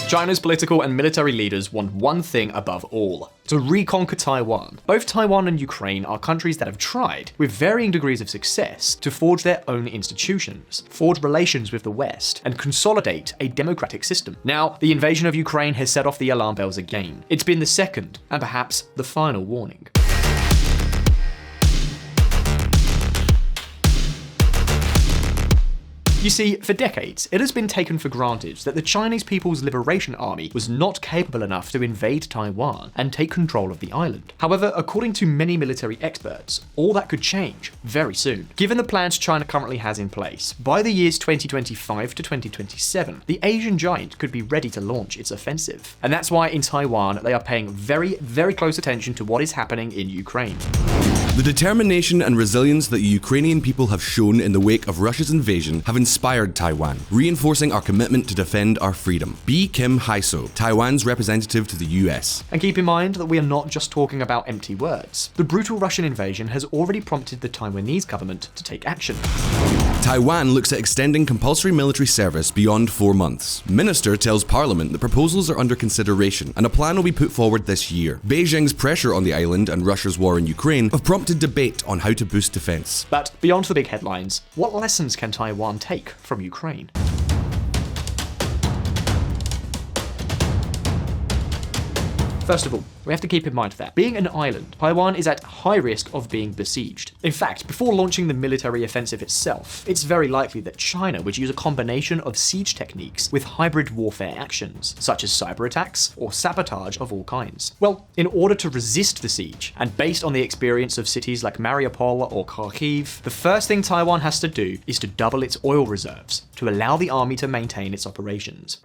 China's political and military leaders want one thing above all: to reconquer Taiwan. Both Taiwan and Ukraine are countries that have tried, with varying degrees of success, to forge their own institutions, forge relations with the West, and consolidate a democratic system. Now, the invasion of Ukraine has set off the alarm bells again. It's been the second, and perhaps the final warning. You see, for decades, it has been taken for granted that the Chinese People's Liberation Army was not capable enough to invade Taiwan and take control of the island. However, according to many military experts, all that could change very soon. Given the plans China currently has in place, by the years 2025 to 2027, the Asian giant could be ready to launch its offensive. And that's why in Taiwan, they are paying very, very close attention to what is happening in Ukraine. The determination and resilience that the Ukrainian people have shown in the wake of Russia's invasion have inspired Taiwan, reinforcing our commitment to defend our freedom. B. Kim Haiso, Taiwan's representative to the US. And keep in mind that we are not just talking about empty words. The brutal Russian invasion has already prompted the Taiwanese government to take action. Taiwan looks at extending compulsory military service beyond 4 months. Minister tells Parliament that proposals are under consideration and a plan will be put forward this year. Beijing's pressure on the island and Russia's war in Ukraine have prompted debate on how to boost defense. But beyond the big headlines, what lessons can Taiwan take from Ukraine? First of all, we have to keep in mind that, being an island, Taiwan is at high risk of being besieged. In fact, before launching the military offensive itself, it's very likely that China would use a combination of siege techniques with hybrid warfare actions, such as cyber attacks or sabotage of all kinds. Well, in order to resist the siege, and based on the experience of cities like Mariupol or Kharkiv, the first thing Taiwan has to do is to double its oil reserves to allow the army to maintain its operations.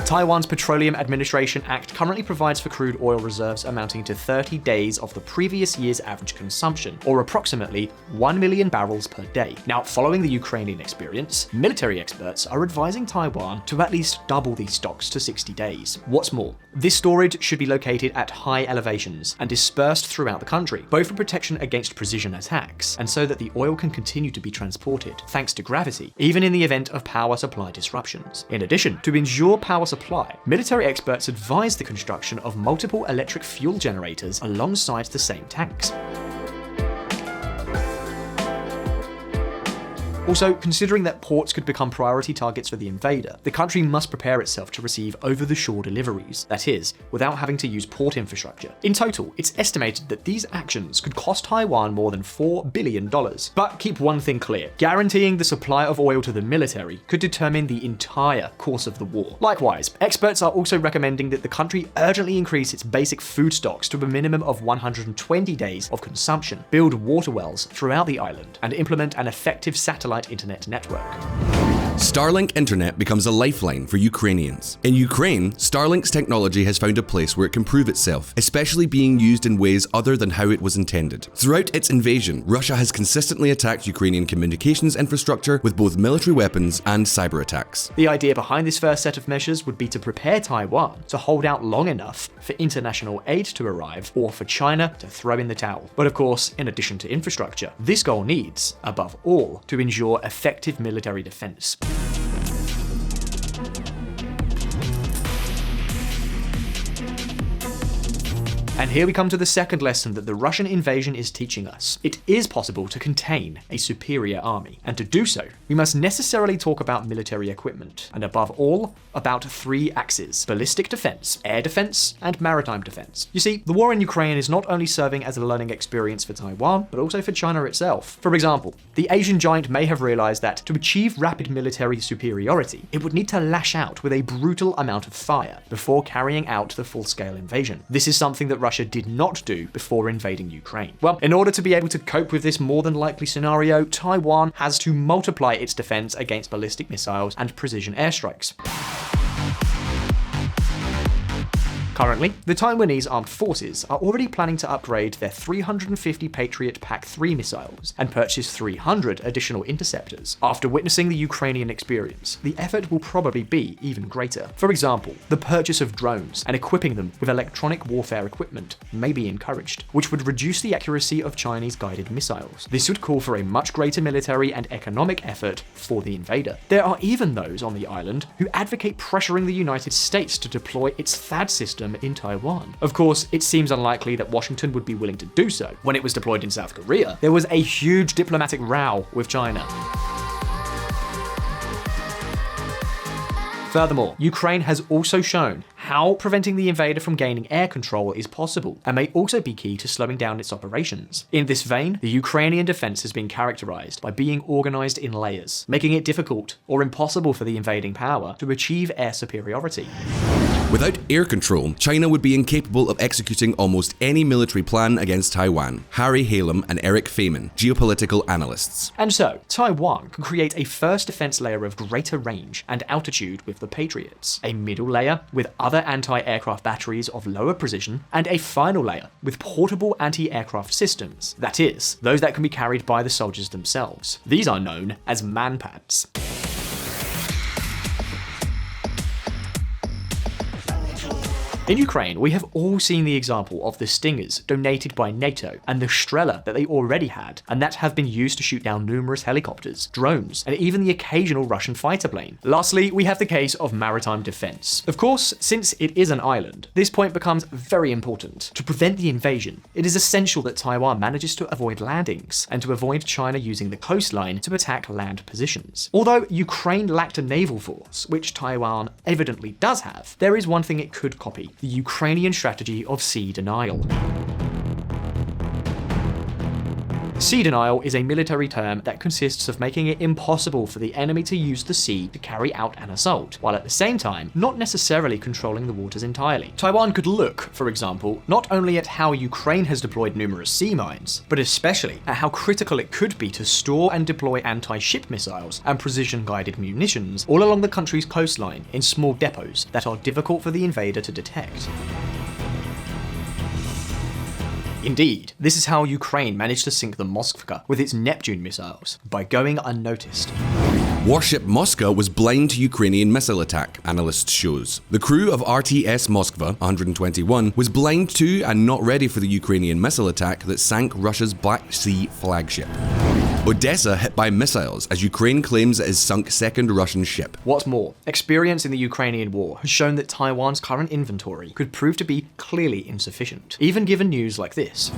Taiwan's Petroleum Administration Act currently provides for crude oil reserves amounting to 30 days of the previous year's average consumption, or approximately 1 million barrels per day. Now, following the Ukrainian experience, military experts are advising Taiwan to at least double these stocks to 60 days. What's more, this storage should be located at high elevations and dispersed throughout the country, both for protection against precision attacks and so that the oil can continue to be transported, thanks to gravity, even in the event of power supply disruptions. In addition, to ensure power supply, military experts advise the construction of multiple electric fuel generators alongside the same tanks. Also, considering that ports could become priority targets for the invader, the country must prepare itself to receive over-the-shore deliveries, that is, without having to use port infrastructure. In total, it's estimated that these actions could cost Taiwan more than $4 billion. But keep one thing clear, guaranteeing the supply of oil to the military could determine the entire course of the war. Likewise, experts are also recommending that the country urgently increase its basic food stocks to a minimum of 120 days of consumption, build water wells throughout the island, and implement an effective satellite internet network. Starlink internet becomes a lifeline for Ukrainians. In Ukraine, Starlink's technology has found a place where it can prove itself, especially being used in ways other than how it was intended. Throughout its invasion, Russia has consistently attacked Ukrainian communications infrastructure with both military weapons and cyber attacks. The idea behind this first set of measures would be to prepare Taiwan to hold out long enough for international aid to arrive or for China to throw in the towel. But of course, in addition to infrastructure, this goal needs, above all, to ensure effective military defense. And here we come to the second lesson that the Russian invasion is teaching us. It is possible to contain a superior army, and to do so, we must necessarily talk about military equipment, and above all, about 3 axes: ballistic defense, air defense, and maritime defense. You see, the war in Ukraine is not only serving as a learning experience for Taiwan, but also for China itself. For example, the Asian giant may have realized that to achieve rapid military superiority, it would need to lash out with a brutal amount of fire before carrying out the full-scale invasion. This is something that Russia did not do before invading Ukraine. Well, in order to be able to cope with this more than likely scenario, Taiwan has to multiply its defense against ballistic missiles and precision airstrikes. Currently, the Taiwanese armed forces are already planning to upgrade their 350 Patriot PAC-3 missiles and purchase 300 additional interceptors. After witnessing the Ukrainian experience, the effort will probably be even greater. For example, the purchase of drones and equipping them with electronic warfare equipment may be encouraged, which would reduce the accuracy of Chinese guided missiles. This would call for a much greater military and economic effort for the invader. There are even those on the island who advocate pressuring the United States to deploy its THAAD system in Taiwan. Of course, it seems unlikely that Washington would be willing to do so. When it was deployed in South Korea, there was a huge diplomatic row with China. Furthermore, Ukraine has also shown how preventing the invader from gaining air control is possible, and may also be key to slowing down its operations. In this vein, the Ukrainian defense has been characterized by being organized in layers, making it difficult or impossible for the invading power to achieve air superiority. Without air control, China would be incapable of executing almost any military plan against Taiwan. Harry Halem and Eric Feynman, geopolitical analysts. And so, Taiwan can create a first defense layer of greater range and altitude with the Patriots, a middle layer with other anti-aircraft batteries of lower precision, and a final layer with portable anti-aircraft systems, that is, those that can be carried by the soldiers themselves. These are known as manpads. In Ukraine, we have all seen the example of the Stingers donated by NATO and the Strela that they already had, and that have been used to shoot down numerous helicopters, drones, and even the occasional Russian fighter plane. Lastly, we have the case of maritime defense. Of course, since it is an island, this point becomes very important. To prevent the invasion, it is essential that Taiwan manages to avoid landings and to avoid China using the coastline to attack land positions. Although Ukraine lacked a naval force, which Taiwan evidently does have, there is one thing it could copy: the Ukrainian strategy of sea denial. Sea denial is a military term that consists of making it impossible for the enemy to use the sea to carry out an assault, while at the same time not necessarily controlling the waters entirely. Taiwan could look, for example, not only at how Ukraine has deployed numerous sea mines, but especially at how critical it could be to store and deploy anti-ship missiles and precision-guided munitions all along the country's coastline in small depots that are difficult for the invader to detect. Indeed, this is how Ukraine managed to sink the Moskva with its Neptune missiles, by going unnoticed. Warship Moskva was blind to Ukrainian missile attack, analyst shows. The crew of RTS Moskva 121 was blind to and not ready for the Ukrainian missile attack that sank Russia's Black Sea flagship. Odessa hit by missiles as Ukraine claims it has sunk second Russian ship. What's more, experience in the Ukrainian war has shown that Taiwan's current inventory could prove to be clearly insufficient, even given news like this.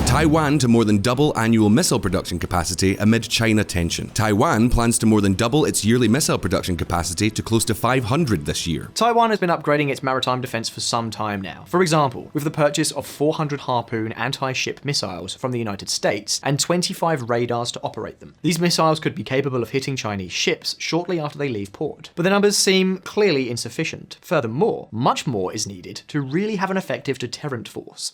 Taiwan to more than double annual missile production capacity amid China tension. Taiwan plans to more than double its yearly missile production capacity to close to 500 this year. Taiwan has been upgrading its maritime defense for some time now. For example, with the purchase of 400 Harpoon anti-ship missiles from the United States and 25 radars to operate them. These missiles could be capable of hitting Chinese ships shortly after they leave port, but the numbers seem clearly insufficient. Furthermore, much more is needed to really have an effective deterrent force.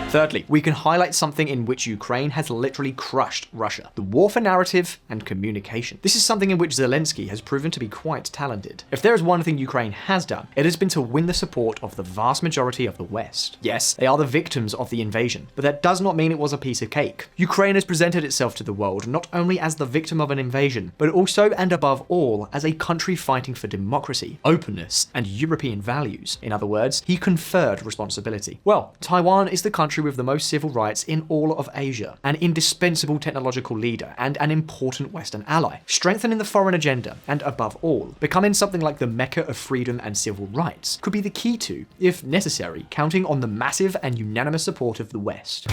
Thirdly, we can highlight something in which Ukraine has literally crushed Russia: the warfare narrative and communication. This is something in which Zelensky has proven to be quite talented. If there is one thing Ukraine has done, it has been to win the support of the vast majority of the West. Yes, they are the victims of the invasion, but that does not mean it was a piece of cake. Ukraine has presented itself to the world not only as the victim of an invasion, but also and above all as a country fighting for democracy, openness, and European values. In other words, he conferred responsibility. Well, Taiwan is the country with the most civil rights in all of Asia, an indispensable technological leader and an important Western ally, strengthening the foreign agenda, and above all, becoming something like the Mecca of freedom and civil rights could be the key to, if necessary, counting on the massive and unanimous support of the West.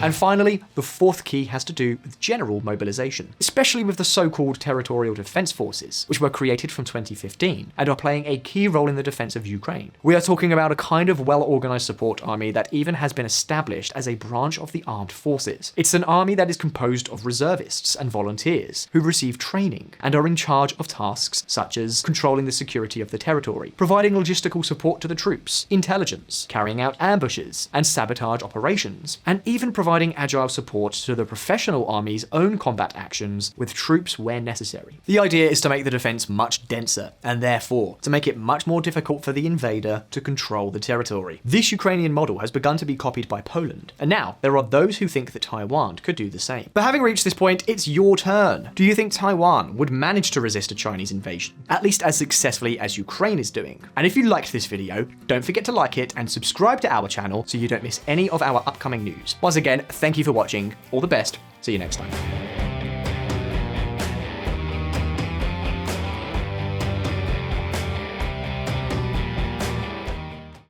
And finally, the fourth key has to do with general mobilization, especially with the so-called Territorial Defense Forces, which were created from 2015 and are playing a key role in the defense of Ukraine. We are talking about a kind of well-organized support army that even has been established as a branch of the armed forces. It's an army that is composed of reservists and volunteers who receive training and are in charge of tasks such as controlling the security of the territory, providing logistical support to the troops, intelligence, carrying out ambushes and sabotage operations, and even providing providing agile support to the professional army's own combat actions with troops where necessary. The idea is to make the defense much denser, and therefore to make it much more difficult for the invader to control the territory. This Ukrainian model has begun to be copied by Poland, and now there are those who think that Taiwan could do the same. But having reached this point, it's your turn. Do you think Taiwan would manage to resist a Chinese invasion, at least as successfully as Ukraine is doing? And if you liked this video, don't forget to like it and subscribe to our channel so you don't miss any of our upcoming news. Once again, thank you for watching, all the best, see you next time.